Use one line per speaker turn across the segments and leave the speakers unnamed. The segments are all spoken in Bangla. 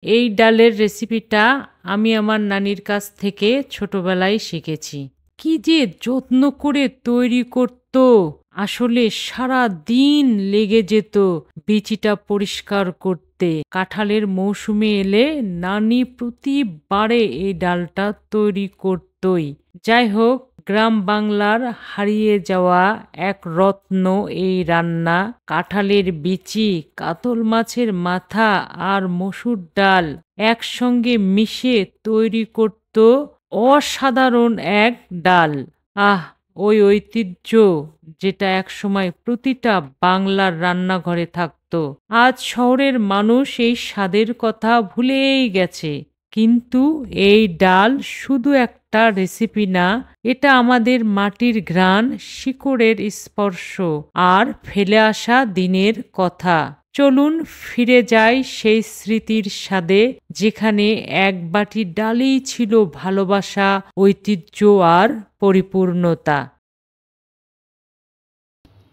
এই ডালের রেসিপিটা আমি আমার নানির কাছ থেকে ছোটবেলায় শিখেছি। কি যে যত্ন করে তৈরি করত! আসলে সারা দিন লেগে যেত বিচিটা পরিষ্কার করতে। কাঁঠালের মৌসুমে এলে নানি প্রতিবারে এই ডালটা তৈরি করতই। যাই হোক, গ্রাম বাংলার হারিয়ে যাওয়া এক রত্ন এই রান্না। কাঁঠালের বিচি, কাতল মাছের মাথা আর মসুর ডাল একসঙ্গে মিশে তৈরি করত অসাধারণ এক ডাল। আহ, ওই ঐতিহ্য যেটা একসময় প্রতিটা বাংলার রান্নাঘরে থাকতো। আজ শহরের মানুষ এই স্বাদের কথা ভুলেই গেছে। কিন্তু এই ডাল শুধু একটা রেসিপি না, এটা আমাদের মাটির ঘ্রাণ, শিকড়ের স্পর্শ আর ফেলে আসা দিনের কথা। চলুন ফিরে যাই সেই স্মৃতির স্বাদে, যেখানে এক বাটি ডালেই ছিল ভালোবাসা, ঐতিহ্য আর পরিপূর্ণতা।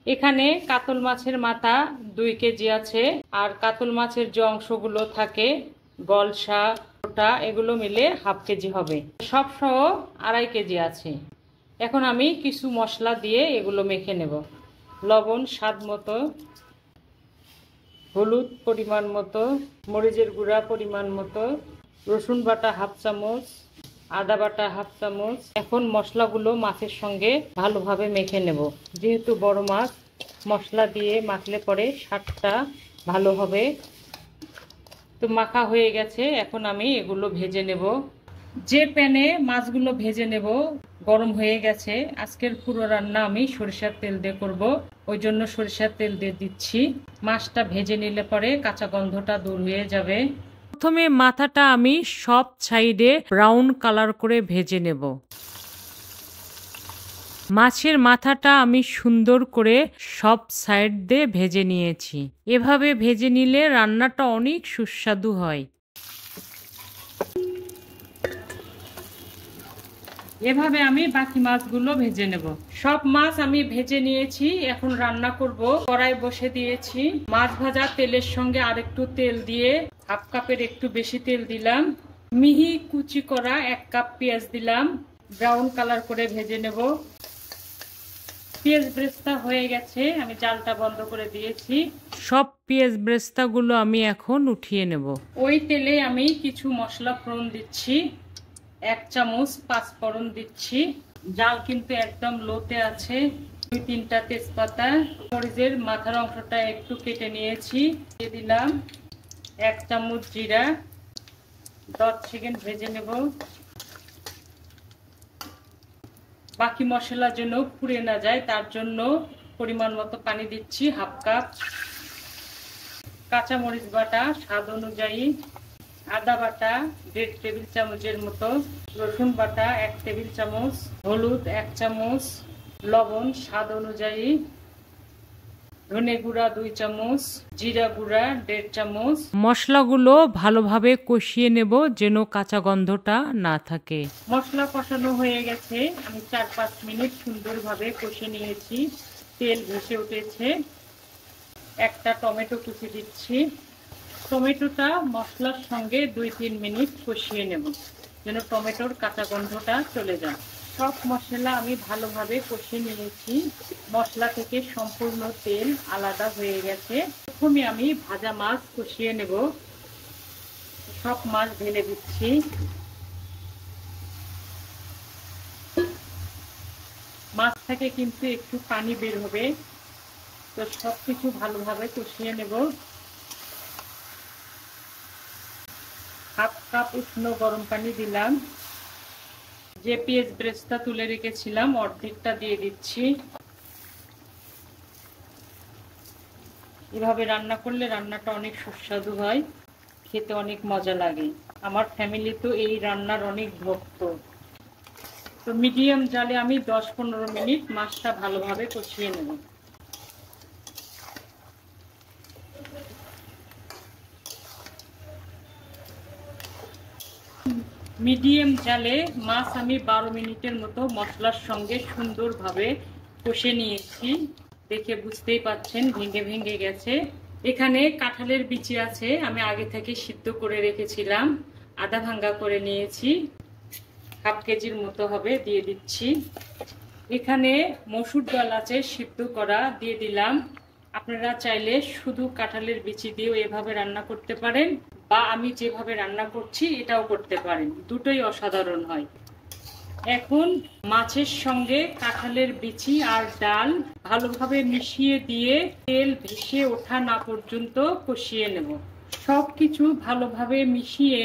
এখানে কাতল মাছের মাথা 2 কেজি আছে, আর কাতল মাছের যে অংশগুলো থাকে গলসা, ওটা, এগুলো মিলে হাফ কেজি হবে। সব সহ 2.5 কেজি আছে। এখন আমি কিছু মশলা দিয়ে এগুলো মেখে নেব। লবণ স্বাদ মতো, হলুদ পরিমাণ মতো, মরিচের গুঁড়া পরিমাণ মতো, রসুন বাটা হাফ চামচ, আদা বাটা হাফ চামচ। এখন মশলাগুলো মাছের সঙ্গে ভালোভাবে মেখে নেব। যেহেতু বড় মাছ, মশলা দিয়ে মাখলে পরে স্বাদটা ভালো হবে। তো মাখা হয়ে গেছে, এখন আমি এগুলো ভেজে নেব। যে প্যানে মাছগুলো ভেজে নেব গরম হয়ে গেছে। আজকের পুরো রান্না আমি সরিষার তেল দিয়ে করব, ওই জন্য সরিষার তেল দিয়ে দিচ্ছি। মাছটা ভেজে নিলে পরে কাঁচা গন্ধটা দূর হয়ে যাবে। প্রথমে মাথাটা আমি সব সাইডে ব্রাউন কালার করে ভেজে নেব। মাছের মাথাটা আমি সুন্দর করে সব সাইড দিয়ে ভেজে নিয়েছি। এভাবে ভেজে নিলে রান্নাটা অনেক সুস্বাদু হয়। এভাবে আমি বাকি মাছগুলো ভেজে নেব। সব মাছ আমি ভেজে নিয়েছি, এখন রান্না করব। কড়াই বসে দিয়েছি। মাছ ভাজা তেলের সঙ্গে আরেকটু তেল দিয়ে হাফ কাপের একটু বেশি তেল দিলাম। মিহি কুচি করা 1 কাপ পেঁয়াজ দিলাম, ব্রাউন কালার করে ভেজে নেব। পেঁয়াজ ব্রেস্তা হয়ে গেছে, আমি জালটা বন্ধ করে দিয়েছি। সব পেঁয়াজ ব্রেস্তাগুলো আমি এখন উঠিয়ে নেব। ওই তেলে আমি কিছু মশলা ফোড়ন দিচ্ছি। 1 চামচ পাঁচফোড়ন দিচ্ছি। জাল কিন্তু একদম লোতে আছে। 2-3টা তেজপাতা, মরিচের মাথার অংশটা একটু কেটে নিয়েছি, দিয়ে দিলাম। 1 চামচ জিরা। 10 সেকেন্ড ভেজে নেব। বাকি মশলা যেন পুড়ে না যায়, তার জন্য পরিমাণ মতো পানি দিচ্ছি, হাফ কাপ। কাঁচা মরিচ বাটা স্বাদ অনুযায়ী, আদা বাটা 1.5 টেবিল চামচের মতো, রসুন বাটা 1 টেবিল চামচ, হলুদ 1 চামচ, লবণ স্বাদ অনুযায়ী, ধনে গুঁড়া 2 চামচ, জিরা গুঁড়া 1.5 চামচ। মশলাগুলো ভালোভাবে কষিয়ে নেব যেন কাঁচা গন্ধটা না থাকে। মশলা কষানো হয়ে গেছে, আমি 4-5 মিনিট সুন্দরভাবে কষিয়ে নিয়েছি। তেল ভেসে উঠেছে। একটা টমেটো কুচি দিচ্ছি। টমেটোটা মশলার সঙ্গে 2-3 মিনিট কষিয়ে নেব যেন টমেটোর কাঁচা গন্ধটা চলে যায়। সব মশলা আমি ভালোভাবে কষিয়ে নিয়েছি। মশলা থেকে সম্পূর্ণ তেল আলাদা হয়ে গেছে। প্রথমে আমি ভাজা মাছ কষিয়ে নেব। সব মাছ ঢেলে দিচ্ছি। মাছ থেকে কিন্তু একটু পানি বের হবে, তো সবকিছু ভালোভাবে কষিয়ে নেব। হাফ কাপ উষ্ণ গরম পানি দিলাম। যে পেঁয়াজ ব্রেস্তা তুলে রেখেছিলাম অর্ধেকটা দিয়ে দিচ্ছি। এভাবে রান্না করলে রান্নাটা অনেক সুস্বাদু হয়, খেতে অনেক মজা লাগে। আমার ফ্যামিলি তো এই রান্নার অনেক ভক্ত। তো মিডিয়াম জালে আমি 10-15 মিনিট মাছটা ভালোভাবে কষিয়ে নেব। মিডিয়াম জালে মাছ আমি 12 মিনিটের মতো মশলার সঙ্গে সুন্দরভাবে কষে নিয়েছি। দেখে বুঝতেই পাচ্ছেন ভেঙে ভেঙে গেছে। এখানে কাঁঠালের বিচি আছে, আমি আগে থেকে সিদ্ধ করে রেখেছিলাম, আধা ভাঙ্গা করে নিয়েছি, হাফ কেজির মতো হবে, দিয়ে দিচ্ছি। এখানে মসুর ডাল আছে সিদ্ধ করা, দিয়ে দিলাম। আপনারা চাইলে শুধু কাঁঠালের বিচি দিয়েও এভাবে রান্না করতে পারেন, বা আমি যেভাবে রান্না করছি এটাও করতে পারেন, দুটোই অসাধারণ হয়। এখন মাছের সঙ্গে কাঁঠালের বিচি আর ডাল ভালোভাবে মিশিয়ে দিয়ে তেল ভেসে ওঠা না পর্যন্ত কষিয়ে নেব। সবকিছু ভালোভাবে মিশিয়ে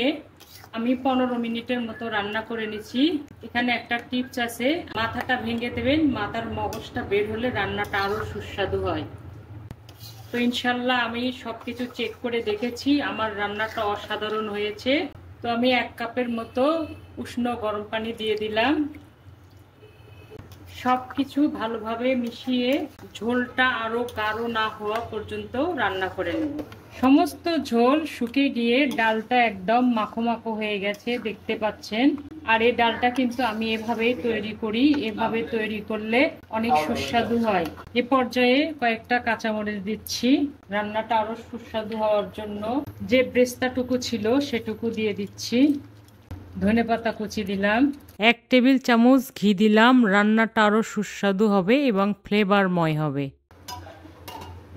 আমি 15 মিনিটের মতো রান্না করে নিচ্ছি। এখানে একটা টিপস আছে, মাথাটা ভেঙে দেবেন, মাথার মগজটা বের হলে রান্নাটা আরো সুস্বাদু হয়। তো ইনশাল্লাহ আমি সবকিছু চেক করে দেখেছি, আমার রান্নাটা অসাধারণ হয়েছে। তো আমি 1 কাপের মতো উষ্ণ গরম পানি দিয়ে দিলাম। সবকিছু ভালোভাবে মিশিয়ে ঝোলটা আরো গাঢ় না হওয়া পর্যন্ত রান্না করে নেব। সমস্ত ঝোল শুকিয়ে গিয়ে ডালটা একদম মাখো মাখো হয়ে গেছে, দেখতে পাচ্ছেন। আর এই ডালটা কিন্তু আমি এভাবেই তৈরি করি, এভাবে তৈরি করলে অনেক সুস্বাদু হয়। এ পর্যায়ে কয়েকটা কাঁচামরিচ দিচ্ছি রান্নাটা আরো সুস্বাদু হওয়ার জন্য। যে ব্রেস্তাটুকু ছিল সেটুকু দিয়ে দিচ্ছি, ধনেপাতা কুচি দিলাম, 1 টেবিল চামচ ঘি দিলাম, রান্নাটা আরো সুস্বাদু হবে এবং ফ্লেভারময় হবে।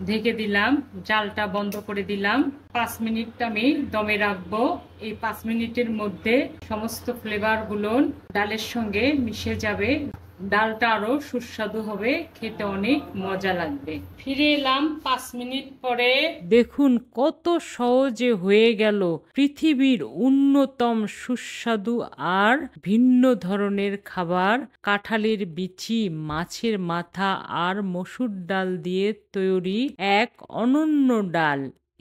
ঢেকে দিলাম, জালটা বন্ধ করে দিলাম। 5 মিনিট আমি দমে রাখবো। এই 5 মিনিটের মধ্যে সমস্ত ফ্লেভারগুলো ডালের সঙ্গে মিশে যাবে, ডালটা আরো সুস্বাদু হবে, খেতে অনেক মজা লাগবে। ফিরে এলাম 5 মিনিট পরে। দেখুন কত সহজে হয়ে গেল পৃথিবীর অন্যতম সুস্বাদু আর ভিন্ন ধরনের খাবার, কাঁঠালের বিচি, মাছের মাথা আর মসুর ডাল দিয়ে তৈরি এক অনন্য ডাল।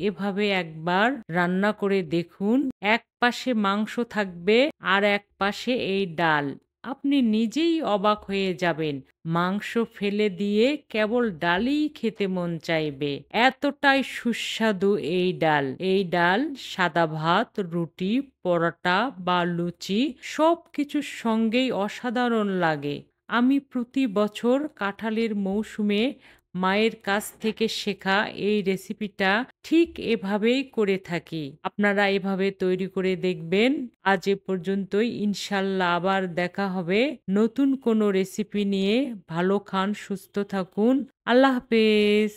এভাবে একবার রান্না করে দেখুন, এক পাশে মাংস থাকবে আর এক পাশে এই ডাল, আপনি নিজেই অবাক হয়ে যাবেন। মাংস ফেলে দিয়ে কেবল ডালই খেতে মন চাইবে, এতটাই সুস্বাদু এই ডাল। এই ডাল সাদা ভাত, রুটি, পরোটা বা লুচি সব কিছুর সঙ্গেই অসাধারণ লাগে। আমি প্রতি বছর কাঁঠালের মৌসুমে মায়ের কাছ থেকে শেখা এই রেসিপিটা ঠিক এভাবেই করে থাকি। আপনারা এভাবে তৈরি করে দেখবেন। আজ এ পর্যন্তই, ইনশাল্লাহ আবার দেখা হবে নতুন কোনো রেসিপি নিয়ে। ভালো খান, সুস্থ থাকুন, আল্লাহ হাফেজ।